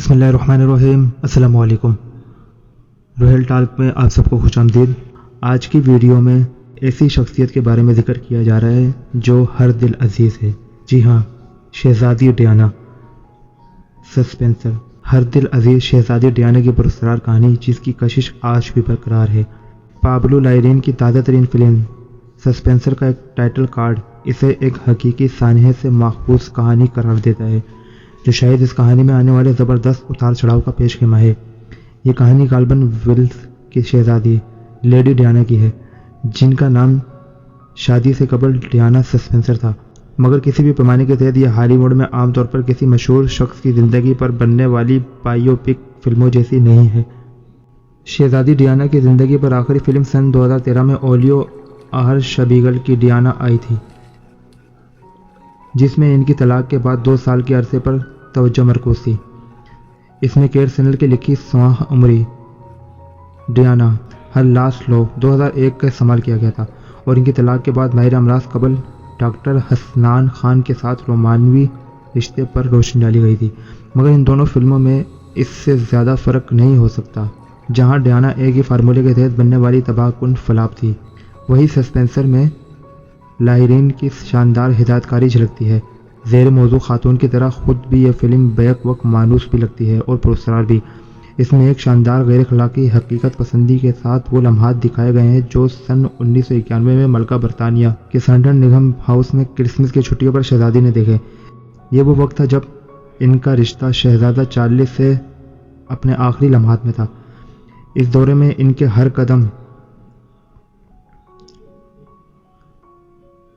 بسم اللہ الرحمن الرحیم۔ السلام علیکم۔ روہیل ٹالک میں آپ سب کو خوش آمدید۔ آج کی ویڈیو میں ایسی شخصیت کے بارے میں ذکر کیا جا رہا ہے جو ہر دل عزیز ہے۔ جی ہاں، شہزادی ڈیانا۔ سسپینسر۔ ہر دل عزیز شہزادی ڈیانا کی پراسرار کہانی جس کی کشش آج بھی برقرار ہے۔ پابلو لائرین کی تازہ ترین فلم سسپینسر کا ایک ٹائٹل کارڈ اسے ایک حقیقی سانحے سے ماخوذ کہانی قرار دیتا ہے جو شاید اس کہانی میں آنے والے زبردست اتار چڑھاؤ کا پیش خیمہ ہے۔ یہ کہانی غالباً ویلز کی شہزادی لیڈی ڈیانا کی ہے جن کا نام شادی سے قبل ڈیانا سسپینسر تھا، مگر کسی بھی پیمانے کے تحت یہ ہالی ووڈ میں عام طور پر کسی مشہور شخص کی زندگی پر بننے والی بائیوپک فلموں جیسی نہیں ہے۔ شہزادی ڈیانا کی زندگی پر آخری فلم سن 2013 میں اولیو اہرشبیگل کی ڈیانا آئی تھی، جس میں ان کی طلاق کے بعد 2 سال کے عرصے پر توجہ مرکوز تھی۔ اس میں کیٹ سنل کی لکھی سواں عمری ڈیانا ہر لاسٹ لو 2001 کا استعمال کیا گیا تھا اور ان کی طلاق کے بعد ماہر امراض قبل ڈاکٹر حسنان خان کے ساتھ رومانوی رشتے پر روشنی ڈالی گئی تھی، مگر ان دونوں فلموں میں اس سے زیادہ فرق نہیں ہو سکتا۔ جہاں ڈیانا ایک ہی فارمولے کے تحت بننے والی تباہ کن فلاپ تھی، وہی سسپینسر میں لائرین کی شاندار ہدایت کاری جھلکتی ہے۔ زیر موضوع خاتون کی طرح خود بھی یہ فلم بیک وقت مانوس بھی لگتی ہے اور پراسرار بھی۔ اس میں ایک شاندار غیر اخلاقی حقیقت پسندی کے ساتھ وہ لمحات دکھائے گئے ہیں جو سن 1991 میں ملکہ برطانیہ کے سنٹر نگم ہاؤس میں کرسمس کی چھٹیوں پر شہزادی نے دیکھے۔ یہ وہ وقت تھا جب ان کا رشتہ شہزادہ چارلس سے اپنے آخری لمحات میں تھا۔ اس دورے میں ان کے ہر قدم،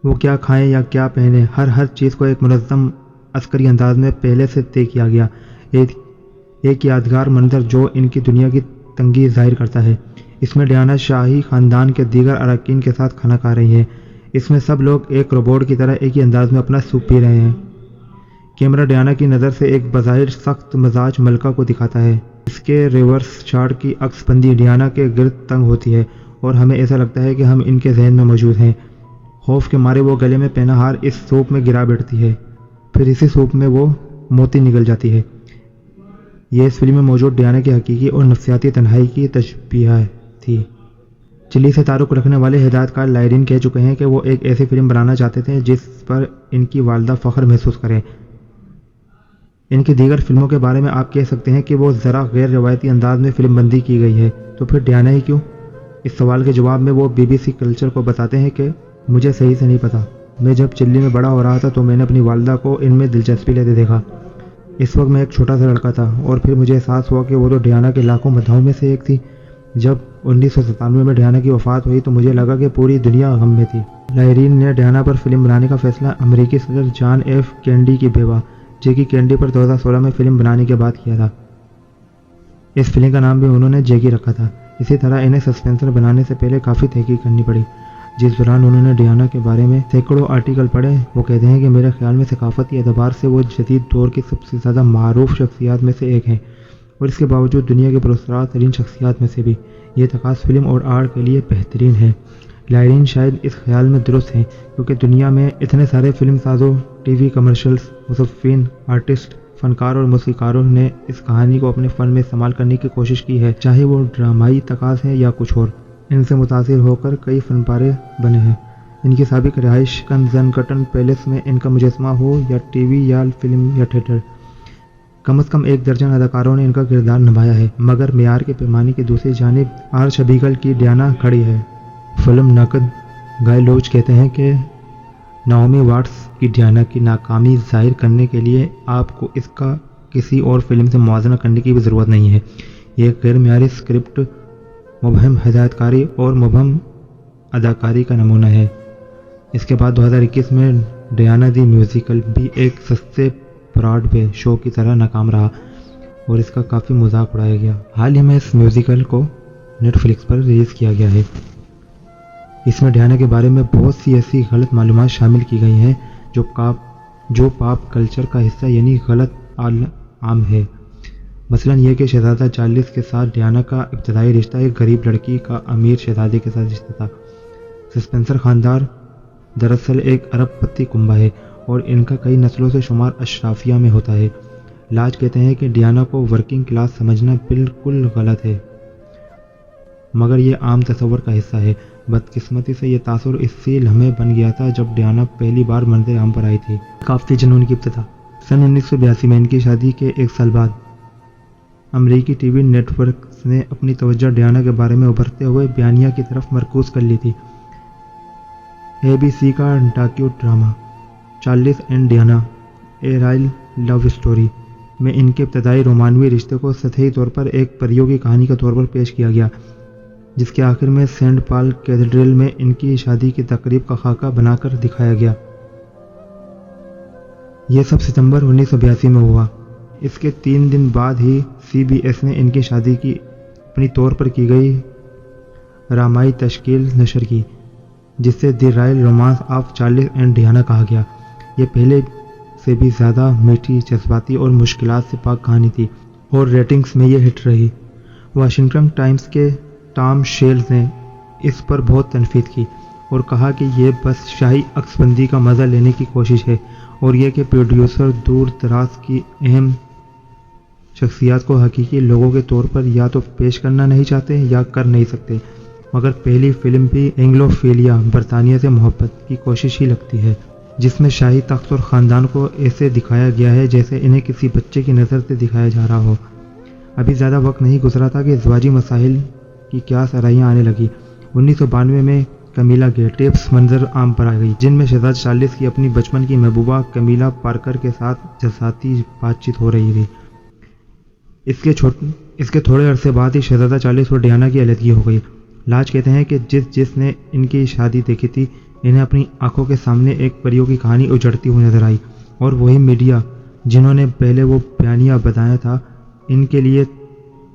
وہ کیا کھائیں یا کیا پہنیں، ہر چیز کو ایک منظم عسکری انداز میں پہلے سے طے کیا گیا۔ ایک یادگار منظر جو ان کی دنیا کی تنگی ظاہر کرتا ہے۔ اس میں ڈیانا شاہی خاندان کے دیگر اراکین کے ساتھ کھانا کھا رہی ہیں۔ اس میں سب لوگ ایک روبوٹ کی طرح ایک ہی انداز میں اپنا سوپ پی رہے ہیں۔ کیمرہ ڈیانا کی نظر سے ایک بظاہر سخت مزاج ملکہ کو دکھاتا ہے۔ اس کے ریورس شاٹ کی عکس بندی ڈیانا کے گرد تنگ ہوتی ہے اور ہمیں ایسا لگتا ہے کہ ہم ان کے ذہن میں موجود ہیں۔ خوف کے مارے وہ گلے میں پہنا ہار اس سوپ میں گرا بیٹھتی ہے، پھر اسی سوپ میں وہ موتی نگل جاتی ہے۔ یہ اس فلم میں موجود ڈیانا کی حقیقی اور نفسیاتی تنہائی کی تشبیہ تھی۔ چلی سے تعلق رکھنے والے ہدایت کار لائرین کہہ چکے ہیں کہ وہ ایک ایسی فلم بنانا چاہتے تھے جس پر ان کی والدہ فخر محسوس کریں۔ ان کی دیگر فلموں کے بارے میں آپ کہہ سکتے ہیں کہ وہ ذرا غیر روایتی انداز میں فلم بندی کی گئی ہے، تو پھر ڈیانا ہی کیوں؟ اس سوال کے جواب میں وہ BBC کلچر کو بتاتے ہیں کہ مجھے صحیح سے نہیں پتا، میں جب چلی میں بڑا ہو رہا تھا تو میں نے اپنی والدہ کو ان میں دلچسپی لیتے دیکھا۔ اس وقت میں ایک چھوٹا سا لڑکا تھا اور پھر مجھے احساس ہوا کہ وہ تو ڈیانا کے لاکھوں مداحوں میں سے ایک تھی۔ جب 1997 میں ڈیانا کی وفات ہوئی تو مجھے لگا کہ پوری دنیا غم میں تھی۔ لائرین نے ڈیانا پر فلم بنانے کا فیصلہ امریکی صدر جان ایف کینیڈی کی بیوہ جیکی کینیڈی پر 2016 میں فلم بنانے کے بعد کیا تھا۔ اس فلم کا نام بھی انہوں نے جیکی رکھا تھا۔ اسی طرح انہیں سسپینسر بنانے سے پہلے کافی تحقیق کرنی پڑی، جس دوران انہوں نے ڈیانا کے بارے میں سینکڑوں آرٹیکل پڑھے۔ وہ کہتے ہیں کہ میرے خیال میں ثقافتی اعتبار سے وہ جدید دور کی سب سے زیادہ معروف شخصیات میں سے ایک ہیں، اور اس کے باوجود دنیا کے پراسرار ترین شخصیات میں سے بھی۔ یہ اتخاذ فلم اور آرٹ کے لیے بہترین ہے۔ لائرین شاید اس خیال میں درست ہیں کیونکہ دنیا میں اتنے سارے فلم سازوں، ٹی وی کمرشلز، مصنفین، آرٹسٹ، فنکار اور موسیقاروں نے اس کہانی کو اپنے فن میں استعمال کرنے کی کوشش کی ہے، چاہے وہ ڈرامائی تقاض ہے یا کچھ اور۔ ان سے متاثر ہو کر کئی فن پارے بنے ہیں۔ ان کی سابق رہائش کنزنگٹن پیلس میں ان کا مجسمہ ہو یا ٹی وی یا فلم یا تھیٹر، کم از کم 1 درجن اداکاروں نے ان کا کردار نبھایا ہے، مگر معیار کے پیمانے کی دوسری جانب اہرشبیگل کی ڈیانا کھڑی ہے۔ فلم ناقد گائے لوچ کہتے ہیں کہ نعومی واٹس کی ڈیانا کی ناکامی ظاہر کرنے کے لیے آپ کو اس کا کسی اور فلم سے موازنہ کرنے کی بھی ضرورت نہیں ہے۔ یہ ایک غیر معیاری اسکرپٹ، مبہم ہدایت کاری اور مبہم اداکاری کا نمونہ ہے۔ اس کے بعد 2021 میں ڈیانا دی میوزیکل بھی ایک سستے براڈ وے شو کی طرح ناکام رہا اور اس کا کافی مذاق اڑایا گیا۔ حال ہی میں اس میوزیکل کو نیٹ فلکس پر ریلیز کیا گیا ہے۔ اس میں ڈیانا کے بارے میں بہت سی ایسی غلط معلومات شامل کی گئی ہیں جو پاپ کلچر کا حصہ یعنی غلط عام ہے۔ مثلاً یہ کہ شہزادہ چارلس کے ساتھ ڈیانا کا ابتدائی رشتہ ایک غریب لڑکی کا امیر شہزادے کے ساتھ رشتہ تھا۔ سسپینسر خاندان دراصل ایک ارب پتی کنبہ ہے اور ان کا کئی نسلوں سے شمار اشرافیہ میں ہوتا ہے۔ لاج کہتے ہیں کہ ڈیانا کو ورکنگ کلاس سمجھنا بالکل غلط ہے، مگر یہ عام تصور کا حصہ ہے۔ بدقسمتی سے یہ تاثر اسی لمحے بن گیا تھا جب ڈیانا پہلی بار منظر عام پر آئی تھی۔ ثقافتی جنون کی ابتدا۔ سن 1982 میں ان کی شادی کے ایک سال بعد امریکی ٹی وی نیٹ ورکس نے اپنی توجہ ڈیانا کے بارے میں ابھرتے ہوئے بیانیہ کی طرف مرکوز کر لی تھی۔ اے بی سی کا docudrama Charles and Diana a royal love story میں ان کے ابتدائی رومانوی رشتے کو سطحی طور پر ایک پریوں کی کہانی کے طور پر پیش کیا گیا، جس کے آخر میں سینٹ پال کیتھیڈرل میں ان کی شادی کی تقریب کا خاکہ بنا کر دکھایا گیا۔ یہ سب ستمبر 1982 میں ہوا۔ اس کے 3 دن بعد ہی سی بی ایس نے ان کی شادی کی اپنی طور پر کی گئی رامائی تشکیل نشر کی، جس سے the royal romance of Charles and Diana کہا گیا۔ یہ پہلے سے بھی زیادہ میٹھی، جذباتی اور مشکلات سے پاک کہانی تھی اور ریٹنگز میں یہ ہٹ رہی۔ واشنگٹن ٹائمز کے ٹام شیلز نے اس پر بہت تنقید کی اور کہا کہ یہ بس شاہی عکس بندی کا مزہ لینے کی کوشش ہے اور یہ کہ پروڈیوسر دور دراز کی اہم شخصیات کو حقیقی لوگوں کے طور پر یا تو پیش کرنا نہیں چاہتے یا کر نہیں سکتے۔ مگر پہلی فلم بھی اینگلوفیلیا، برطانیہ سے محبت کی کوشش ہی لگتی ہے، جس میں شاہی تخت اور خاندان کو ایسے دکھایا گیا ہے جیسے انہیں کسی بچے کی نظر سے دکھایا جا رہا ہو۔ ابھی زیادہ وقت نہیں گزرا تھا کہ ازدواجی مسائل کی کیا سرائیاں آنے لگی۔ 1992 میں کمیلا گے ٹیپس منظر عام پر آ گئی، جن میں شہزادہ چارلس کی اپنی بچپن کی محبوبہ کمیلا پارکر کے ساتھ جذباتی بات چیت ہو رہی تھی۔ اس کے تھوڑے عرصے بعد ہی شہزادہ چارلس اور ڈیانا کی علیحدگی ہو گئی۔ لاج کہتے ہیں کہ جس نے ان کی شادی دیکھی تھی، انہیں اپنی آنکھوں کے سامنے ایک پریوں کی کہانی اجڑتی ہوئی نظر آئی، اور وہی میڈیا جنہوں نے پہلے وہ بیانیہ بتایا تھا، ان کے لیے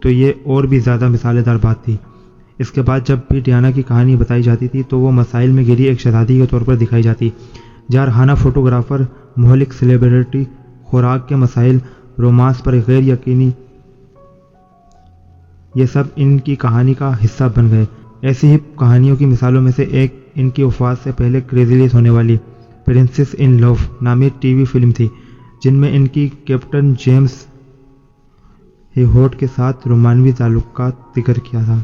تو یہ اور بھی زیادہ مثال دار بات تھی۔ اس کے بعد جب بھی ڈیانا کی کہانی بتائی جاتی تھی تو وہ مسائل میں گھری ایک شہزادی کے طور پر دکھائی جاتی۔ جارحانہ فوٹوگرافر، مہلک سیلیبریٹی، خوراک کے مسائل، رومانس پر غیر یقینی، یہ سب ان کی کہانی کا حصہ بن گئے۔ ایسی ہی کہانیوں کی مثالوں میں سے ایک ان کی وفات سے پہلے ریلیز ہونے والی پرنسس ان لو نامی ٹی وی فلم تھی، جن میں ان کی کیپٹن جیمز ہیہوڈ کے ساتھ رومانوی تعلقات ذکر کیا تھا۔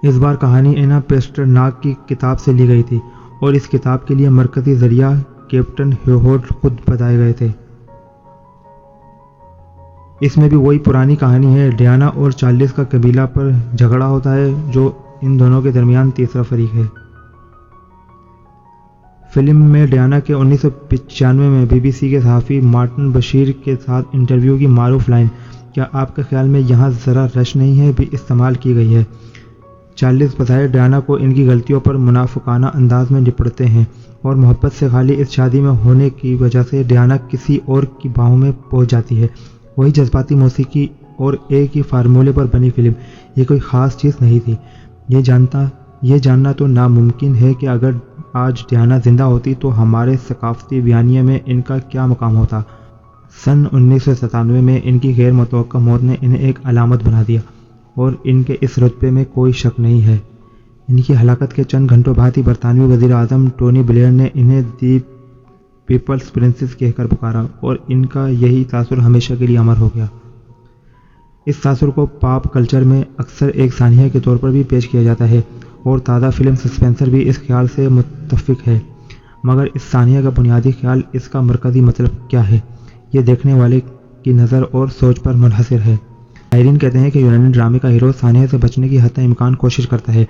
اس بار کہانی اینا پیسٹرناک کی کتاب سے لی گئی تھی اور اس کتاب کے لیے مرکزی ذریعہ کیپٹن ہیہوڈ خود بتائے گئے تھے۔ اس میں بھی وہی پرانی کہانی ہے، ڈیانا اور چارلس کا کمیلا پر جھگڑا ہوتا ہے جو ان دونوں کے درمیان تیسرا فریق ہے۔ فلم میں ڈیانا کے 1995 میں بی بی سی کے صحافی مارٹن بشیر کے ساتھ انٹرویو کی معروف لائن "کیا آپ کے خیال میں یہاں ذرا رش نہیں ہے" بھی استعمال کی گئی ہے۔ چارلس بظاہر ڈیانا کو ان کی غلطیوں پر منافقانہ انداز میں نپٹتے ہیں اور محبت سے خالی اس شادی میں ہونے کی وجہ سے ڈیانا کسی اور کی باہوں میں پہنچ جاتی ہے۔ وہی جذباتی موسیقی اور ایک ہی فارمولے پر بنی فلم، یہ کوئی خاص چیز نہیں تھی۔ یہ جاننا تو ناممکن ہے کہ اگر آج ڈیانا زندہ ہوتی تو ہمارے ثقافتی بیانیے میں ان کا کیا مقام ہوتا۔ سن 1997 میں ان کی غیر متوقع موت نے انہیں ایک علامت بنا دیا اور ان کے اس رتبے میں کوئی شک نہیں ہے۔ ان کی ہلاکت کے چند گھنٹوں بعد ہی برطانوی وزیر اعظم ٹونی بلیئر نے انہیں دی پیپلز پرنسس کہہ کر پکارا اور ان کا یہی تاثر ہمیشہ کے لیے امر ہو گیا۔ اس تاثر کو پاپ کلچر میں اکثر ایک سانحہ کے طور پر بھی پیش کیا جاتا ہے اور تازہ فلم سسپینسر بھی اس خیال سے متفق ہے، مگر اس سانحہ کا بنیادی خیال، اس کا مرکزی مطلب کیا ہے، یہ دیکھنے والے کی نظر اور سوچ پر منحصر ہے۔ ماہرین کہتے ہیں کہ یونانی ڈرامے کا ہیرو سانحہ سے بچنے کی حتی امکان کوشش کرتا ہے،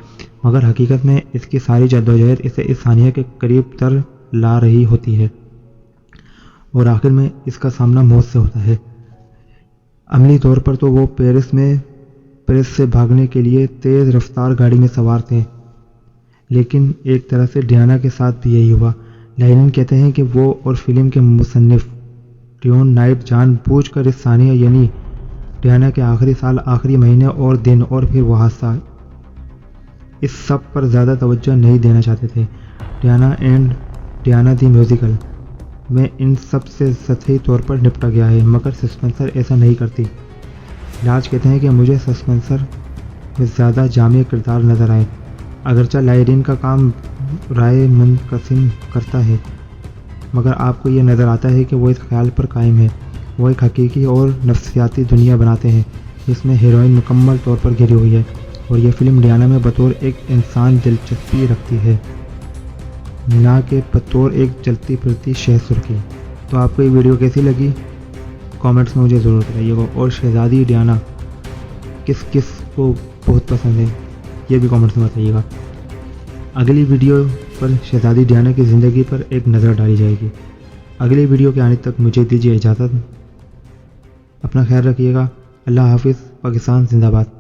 مگر حقیقت میں اس کی ساری جدوجہد اسے اس سانحہ کے قریب تر لا رہی ہوتی ہے اور آخر میں اس کا سامنا موت سے ہوتا ہے۔ عملی طور پر تو وہ پیرس سے بھاگنے کے لیے تیز رفتار گاڑی میں سوار تھے، لیکن ایک طرح سے ڈیانا کے ساتھ بھی یہی ہوا۔ ماہرین کہتے ہیں کہ وہ اور فلم کے مصنف ڈیون نائٹ جان بوجھ کر اس سانحہ یعنی ڈیانا کے آخری سال، آخری مہینے اور دن اور پھر وہ حادثہ، اس سب پر زیادہ توجہ نہیں دینا چاہتے تھے۔ Diana and Diana the musical میں ان سب سے سطحی طور پر نپٹا گیا ہے، مگر سسپینسر ایسا نہیں کرتی۔ لاج کہتے ہیں کہ مجھے سسپینسر میں زیادہ جامع کردار نظر آئے، اگرچہ لائرین کا کام رائے منقسم کرتا ہے، مگر آپ کو یہ نظر آتا ہے کہ وہ اس خیال پر قائم ہے۔ وہ ایک حقیقی اور نفسیاتی دنیا بناتے ہیں جس میں ہیروئن مکمل طور پر گھری ہوئی ہے، اور یہ فلم ڈیانا میں بطور ایک انسان دلچسپی رکھتی ہے، نہ کہ بطور ایک چلتی پھرتی شہ سرخی۔ تو آپ کو یہ ویڈیو کیسی لگی کامنٹس میں مجھے ضرور بتائیے گا، اور شہزادی ڈیانا کس کس کو بہت پسند ہے یہ بھی کامنٹس میں بتائیے گا۔ اگلی ویڈیو پر شہزادی ڈیانا کی زندگی پر ایک نظر ڈالی جائے گی۔ اگلی ویڈیو کے آنے تک مجھے دیجیے اجازت، اپنا خیال رکھیے گا۔ اللہ حافظ۔ پاکستان زندہ باد۔